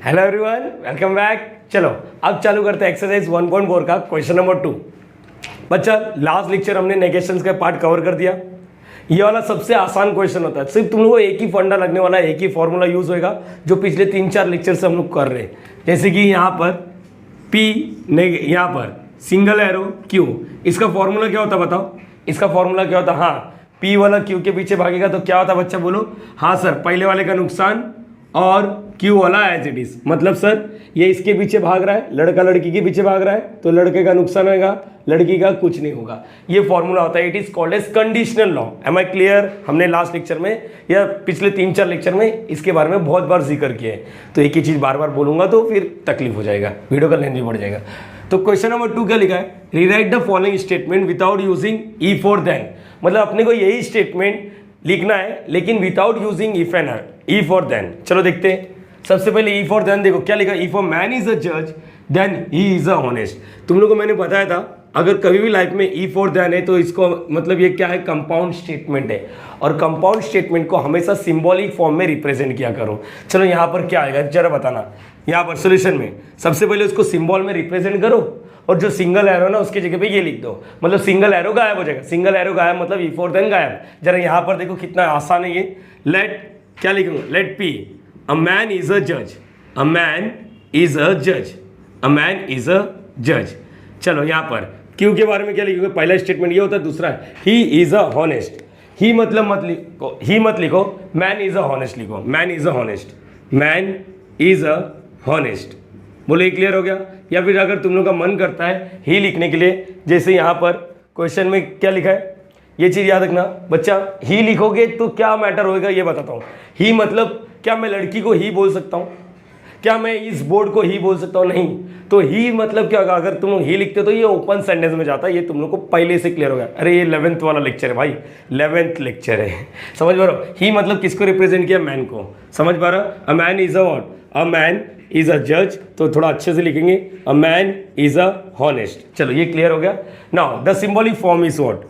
Hello everyone, welcome back. चलो अब चालू करते हैं एक्सरसाइज 1.4 का क्वेश्चन नंबर 2। बच्चा, लास्ट लेक्चर हमने नेगेशंस का पार्ट कवर कर दिया। ये वाला सबसे आसान क्वेश्चन होता है, सिर्फ तुम लोगों को एक ही फंडा लगने वाला है, एक ही फॉर्मूला यूज होएगा जो पिछले 3-4 लेक्चर से हम लोग कर रहे हैं। जैसे कि यहाँ पर P यहाँ पर सिंगल एरो Q, इसका फॉर्मूला क्या होता बताओ? इसका फॉर्मूला क्या होता? हाँ, P वाला Q के पीछे भागेगा तो क्या होता बच्चा, बोलो। हाँ सर, पहले वाले का नुकसान और Q वाला एज इट इज। मतलब सर ये इसके पीछे भाग रहा है, लड़का लड़की के पीछे भाग रहा है, तो लड़के का नुकसान होगा, लड़की का कुछ नहीं होगा। ये फॉर्मूला होता है, it is called as conditional law. Am I clear? हमने लास्ट लेक्चर में या पिछले 3-4 लेक्चर में इसके बारे में बहुत बार जिक्र किया है, तो एक ही चीज बार बार बोलूंगा तो फिर तकलीफ हो जाएगा, वीडियो का लेंथ भी बढ़ जाएगा। तो क्वेश्चन नंबर 2 क्या लिखा है? Rewrite the following statement without using E for then. मतलब अपने को यही स्टेटमेंट लिखना है लेकिन without using if and E for then. चलो देखते हैं। सबसे पहले ई फॉर देन देखो क्या लिखा, if a man is a जज then he is a honest. तुम लोगों को मैंने बताया था अगर कभी भी लाइफ में ई फॉर देन है तो इसको मतलब ये क्या है, कंपाउंड स्टेटमेंट है, और कंपाउंड स्टेटमेंट को हमेशा सिंबॉलिक फॉर्म में रिप्रेजेंट किया करो। चलो यहाँ पर क्या आएगा जरा बताना। यहाँ पर सोल्यूशन में सबसे पहले उसको सिंबल में रिप्रेजेंट करो, और जो सिंगल एरो ना उसकी जगह पे ये लिख दो, मतलब सिंगल एरो गायब हो जाएगा। सिंगल एरो गायब मतलब ई फॉर देन गायब। जरा यहाँ पर देखो कितना आसान है ये। लेट क्या लिखूंगा? Let p a man is a जज, अ मैन इज अ जज, अ मैन इज अ जज। चलो यहाँ पर क्यों के बारे में क्या लिखोगे? पहला स्टेटमेंट ये होता है, दूसरा ही इज अ हॉनेस्ट। ही मतलब मत लिखो, ही मत लिखो, मैन इज अ हॉनेस्ट लिखो, man is a honest, man is a honest. बोले क्लियर हो गया? या फिर अगर तुम लोग का मन करता है ही लिखने के लिए, जैसे यहाँ पर क्वेश्चन में क्या लिखा है, ये चीज याद रखना बच्चा। ही लिखोगे तो क्या मैटर होएगा ये बताता हूँ। ही मतलब क्या मैं लड़की को ही बोल सकता हूँ? क्या मैं इस बोर्ड को ही बोल सकता हूँ? नहीं। तो ही मतलब क्या होगा? अगर तुम ही लिखते तो ये ओपन सेंटेंस में जाता है। ये तुम लोग को पहले से क्लियर हो गया। अरे ये 11th वाला लेक्चर है भाई, 11th लेक्चर है, समझ पा रहे हो? ही मतलब किसको रिप्रेजेंट किया? मैन को। समझ पा रहा? A man is a what? A man is a जज। तो थोड़ा अच्छे से लिखेंगे, a man is a honest. चलो ये क्लियर हो गया। Now the symbolic form is what?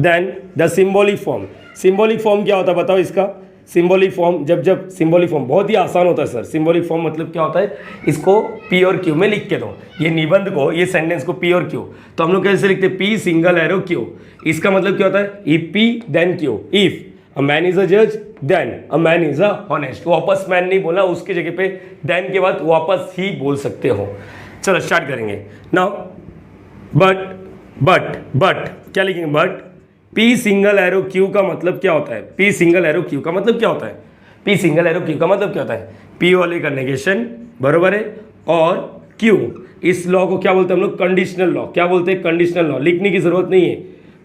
Then the symbolic form. Symbolic form क्या होता है बताओ इसका? सिंबॉलिक फॉर्म जब सिंबॉलिक फॉर्म बहुत ही आसान होता है सर। सिंबॉलिक फॉर्म मतलब क्या होता है? इसको पी और क्यू में लिख के दो, ये निबंध को, ये सेंटेंस को पी और क्यू। तो हम लोग कैसे लिखते हैं? P single arrow Q. इसका मतलब क्या होता है? If P then Q. If a man is a जज then a man is a honest. वापस मैन नहीं बोला, उसकी जगह पे देन के बाद वापस ही बोल सकते हो। चलो स्टार्ट करेंगे नाउ। बट क्या लिखेंगे? But P single arrow Q का मतलब क्या होता है? पी सिंगल एरो क्यू का मतलब क्या होता है? पी सिंगल एरो क्यू का मतलब क्या होता है? पी वाले का नेगेशन, बरोबर है, और क्यू, इस लॉ को क्या बोलते हैं हम लोग? Conditional law. क्या बोलते हैं? Conditional law. लिखने की जरूरत नहीं है,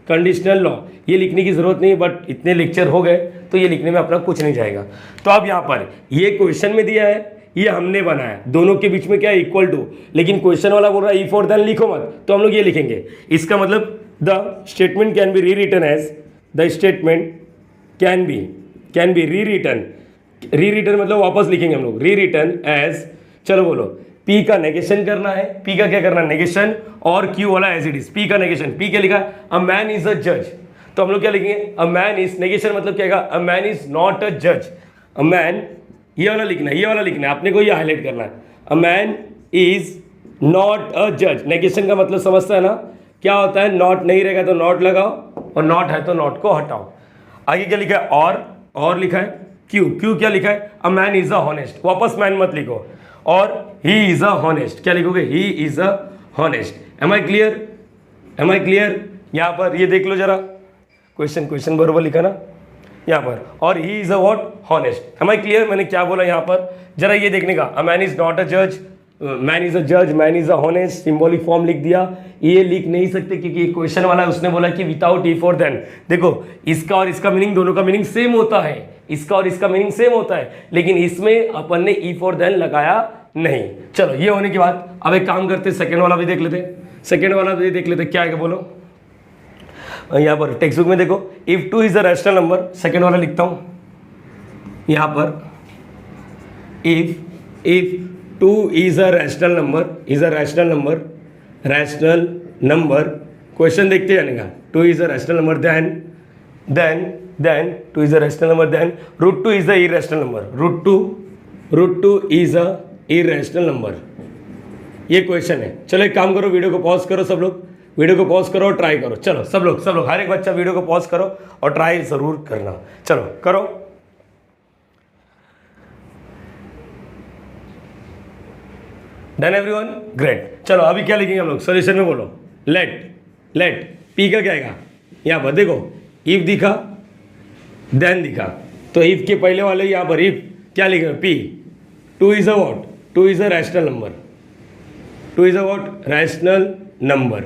कंडीशनल लॉ ये लिखने की जरूरत नहीं है, बट इतने लेक्चर हो गए तो ये लिखने में अपना कुछ नहीं जाएगा। तो अब यहाँ पर ये क्वेश्चन में दिया है, ये हमने बनाया, दोनों के बीच में क्या है? Equal to. लेकिन क्वेश्चन वाला बोल रहा है ई फॉर देन लिखो मत, तो हम लोग ये लिखेंगे। इसका मतलब the statement can be rewritten as, the statement can be rewritten मतलब वापस लिखेंगे हम लोग, री रिटन एज। चलो बोलो, P का नेगेशन करना है। P का क्या करना है? नेगेशन, और Q वाला एज इट इज। P का नेगेशन, P क्या लिखा? अ मैन इज अ जज। तो हम लोग क्या लिखेंगे? अ मैन इज, नेगेशन मतलब क्या? A man is not a जज। अ मैन, ये वाला लिखना है, ये वाला लिखना है, आपने को ये हाईलाइट करना है। A man is not a जज। नेगेशन का मतलब समझता है ना? क्या होता है? नॉट नहीं रहेगा तो नॉट लगाओ, और नॉट है तो नॉट को हटाओ। आगे क्या लिखा है? और लिखा है क्यू क्या लिखा है? A man is a honest. वापस मैन मत लिखो, और ही इज अ हॉनेस्ट। क्या लिखोगे? He is a honest. Am I clear? यहां पर ये देख लो जरा, क्वेश्चन बरोबर लिखा ना यहाँ पर, और he is a what? Honest. Am I clear? मैंने क्या बोला यहाँ पर? जरा ये देखने का, अ मैन इज नॉट अ जज, मैन इज अ जज, man is a honest, symbolic form लिख दिया। ये लिख नहीं सकते क्योंकि क्वेश्चन वाला उसने बोला कि विदाउट ई फॉर देन। देखो इसका और इसका मीनिंग, दोनों का मीनिंग सेम होता है, इसका और इसका मीनिंग सेम होता है, लेकिन इसमें अपन ने ई फॉर देन लगाया नहीं। चलो ये होने के बाद अब एक काम करते, सेकेंड वाला भी देख लेते, क्या है बोलो? यहाँ पर टेक्स्ट बुक में देखो, if 2 is a rational number, second वाला लिखता हूं यहाँ पर, if 2 is a rational number, question देखते जाने का। 2 is a rational number, then 2 is a rational number, then √2 is a irrational number, √2 is a irrational number, ये क्वेश्चन है। चलो एक काम करो, वीडियो को पॉज करो सब लोग, वीडियो को पॉज करो और ट्राई करो। चलो सब लोग हर एक बच्चा वीडियो को पॉज करो और ट्राई जरूर करना। चलो करो। Done everyone, great. चलो अभी क्या लिखेंगे हम लोग, सॉल्यूशन में बोलो। लेट पी का क्या आएगा, यहाँ पर देखो इफ दिखा देन दिखा, तो इफ के पहले वाले यहाँ पर इफ क्या लिखेगा, P. To is a what, to is a rational number, to is a what, rational number.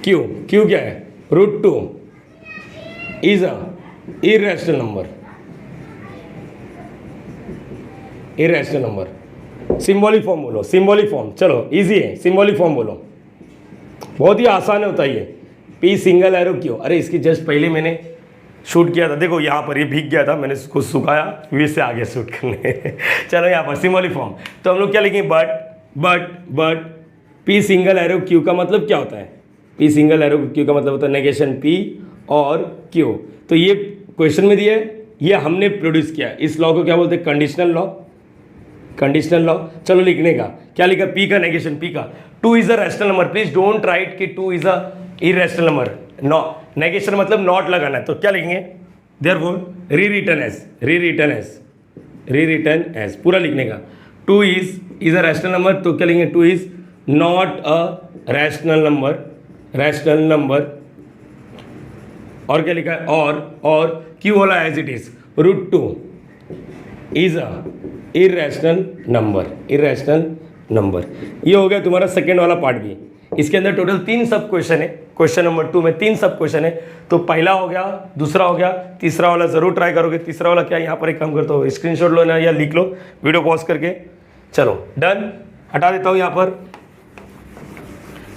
Q क्या है, √2 is a irrational number, irrational number. Symbolic form बोलो, सिंबॉलिक फॉर्म। चलो इजी है, सिंबॉलिक फॉर्म बोलो, बहुत ही आसान होता है ये। पी सिंगल एरो क्यू, अरे इसकी जस्ट पहले मैंने शूट किया था, देखो यहाँ पर ये भीग गया था, मैंने इसको सुखाया फिर से आगे शूट करने चलो यहाँ पर सिंबॉलिक फॉर्म, तो हम लोग क्या लिखेंगे, but P single arrow Q का मतलब क्या होता है, पी सिंगल एरो क्यू का मतलब होता है नेगेशन पी और क्यू। तो ये क्वेश्चन में दिया है, ये हमने प्रोड्यूस किया। इस लॉ को क्या बोलते हैं, कंडीशनल लॉ, कंडीशनल लॉ। चलो लिखने का क्या लिखा, पी का नेगेशन, पी का two is a rational number. Please don't write कि two is a irrational number, no negation मतलब नॉट लगाना है। तो क्या लिखेंगे, देयरफॉर रीरिटन एज पूरा लिखने का। Two is a rational number, तो क्या लिखेंगे, two is not a rational number. और क्या लिखा है, और क्यू वाला as it is, √2 is a irrational number. ये हो गया तुम्हारा सेकेंड वाला पार्ट भी। इसके अंदर टोटल 3 सब क्वेश्चन है, क्वेश्चन नंबर 2 में 3 सब क्वेश्चन है। तो पहला हो गया, दूसरा हो गया, तीसरा वाला जरूर ट्राई करोगे। तीसरा वाला क्या, यहाँ पर एक काम करता हो, स्क्रीनशॉट लो ना या लिख लो वीडियो पॉज करके। चलो डन, हटा देता हूँ यहाँ पर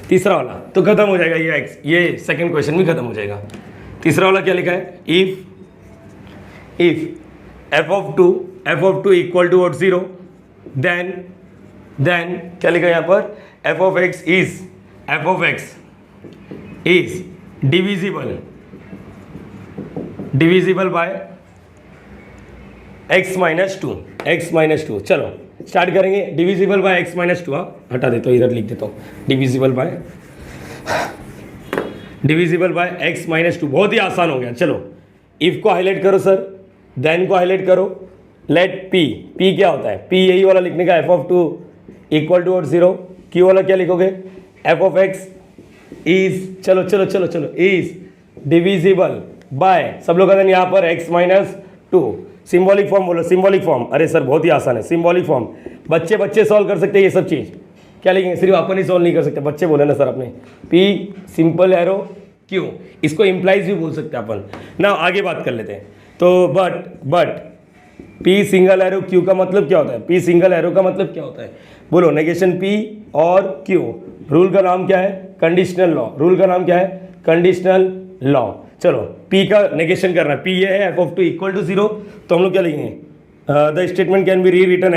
तीसरा वाला, तो खत्म हो जाएगा ये सेकंड क्वेश्चन भी खत्म हो जाएगा। तीसरा वाला क्या लिखा है, if f of 2 equal to 0, then क्या लिखा है यहाँ पर, f of x is divisible by x minus 2। चलो स्टार्ट करेंगे, डिविजिबल बाय x minus 2। हटा देता हूँ, इधर लिख देता हूँ, डिविजिबल बाय x minus 2। बहुत ही आसान हो गया। चलो इफ को हाईलाइट करो सर, देन को हाईलाइट करो, लेट p क्या होता है, p यही वाला लिखने का, f of 2 equal to 0। q वाला क्या लिखोगे, f of x इज, चलो इज डिविजिबल बाय, सब लोग यहाँ पर x minus 2। सिंबॉलिक फॉर्म बोलो, सिंबॉलिक फॉर्म। अरे सर बहुत ही आसान है सिंबॉलिक फॉर्म, बच्चे सॉल्व कर सकते हैं ये सब चीज़। क्या लिखेंगे, सिर्फ अपन ही सॉल्व नहीं कर सकते, बच्चे बोले ना सर अपने, p सिंपल एरो q, इसको इम्प्लाइज भी बोल सकते हैं अपन ना। आगे बात कर लेते हैं। तो but p single arrow q का मतलब क्या होता है, p सिंगल एरो का मतलब क्या होता है, बोलो नेगेशन p और q। रूल का नाम क्या है, कंडीशनल लॉ। रूल का नाम क्या है, कंडीशनल लॉ। चलो p का नेगेशन करना है, p ये है f of 2 इक्वल टू 0, तो हम लोग क्या लिखेंगे, the statement can be rewritten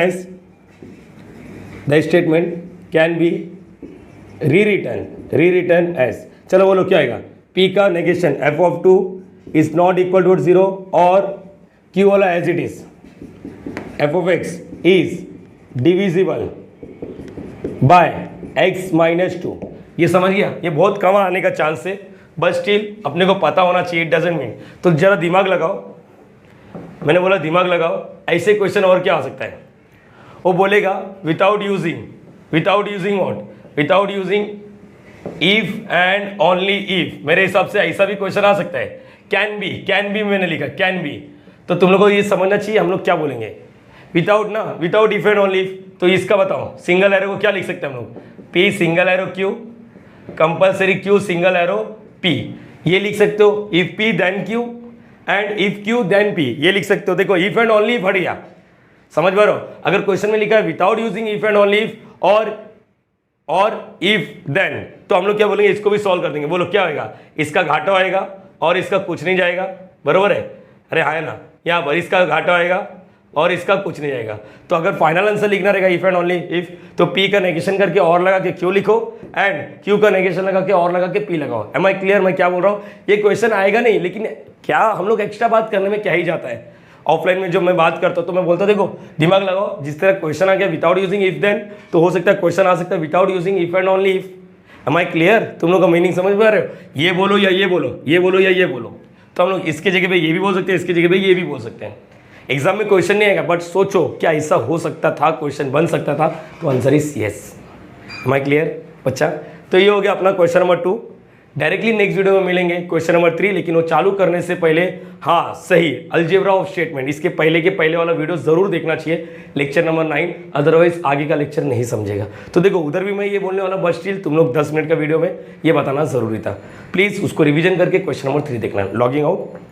as, चलो बोलो क्या आएगा, p का negation f of 2 is not equal to 0, और q वाला as it is, f of x is divisible by x minus 2। ये समझ गया, ये बहुत कम आने का चांस है, बस स्टिल अपने को पता होना चाहिए, इट डजंट मीन। तो जरा दिमाग लगाओ, मैंने बोला दिमाग लगाओ। ऐसे क्वेश्चन और क्या आ सकता है, वो बोलेगा without using if and only if. मेरे हिसाब से ऐसा भी क्वेश्चन आ सकता है, कैन बी मैंने लिखा, कैन बी। तो तुम लोगों को ये समझना चाहिए हम लोग क्या बोलेंगे, without if and only if. तो इसका बताओ, सिंगल एरो को क्या लिख सकते हैं हम लोग, p single arrow q, compulsory q single arrow p, ये लिख सकते हो। If p then q and if q then p, ये लिख सकते हो। देखो इफ एंड ओनली इफ हट गया, समझ पा रहे हो। अगर क्वेश्चन में लिखा है without using if and only if और इफ देन, तो हम लोग क्या बोलेंगे, इसको भी सॉल्व कर देंगे। बोलो क्या होगा, इसका घाटा आएगा और इसका कुछ नहीं जाएगा, बरोबर है। अरे हाँ है ना, यहाँ पर इसका घाटा आएगा और इसका कुछ नहीं जाएगा। तो अगर फाइनल आंसर लिखना रहेगा इफ एंड ओनली इफ, तो p का नेगेशन करके और लगा के q लिखो, एंड q का नेगेशन लगा के और लगा के p लगाओ। एम आई क्लियर, मैं क्या बोल रहा हूँ। ये क्वेश्चन आएगा नहीं, लेकिन क्या हम लोग एक्स्ट्रा बात करने में क्या ही जाता है, ऑफलाइन में जब मैं बात करता हूँ तो मैं बोलता देखो दिमाग लगाओ, जिस तरह क्वेश्चन आ गया विदाउट यूजिंग इफ देन, तो हो सकता है क्वेश्चन आ सकता है without using if and only if. Am I clear? तुम लोग का मीनिंग समझ पा रहे हो? ये बोलो या ये बोलो, ये बोलो या ये बोलो, तो हम लोग इसके जगह पे ये भी बोल सकते हैं, इसके जगह पे ये भी बोल सकते हैं। एग्जाम में क्वेश्चन नहीं आएगा, बट सोचो क्या ऐसा हो सकता था, क्वेश्चन बन सकता था, तो answer is yes. Am I clear बच्चा? तो ये हो गया अपना question number 2। Directly next video में मिलेंगे क्वेश्चन नंबर 3, लेकिन वो चालू करने से पहले हाँ सही अलजेब्रा ऑफ स्टेटमेंट इसके पहले के पहले वाला वीडियो जरूर देखना चाहिए, लेक्चर नंबर 9, अदरवाइज आगे का लेक्चर नहीं समझेगा। तो देखो उधर भी मैं ये बोलने वाला, बट स्टिल तुम लोग 10 मिनट का वीडियो में ये बताना जरूरी था। प्लीज उसको रिवीजन करके क्वेश्चन नंबर 3 देखना। Logging out.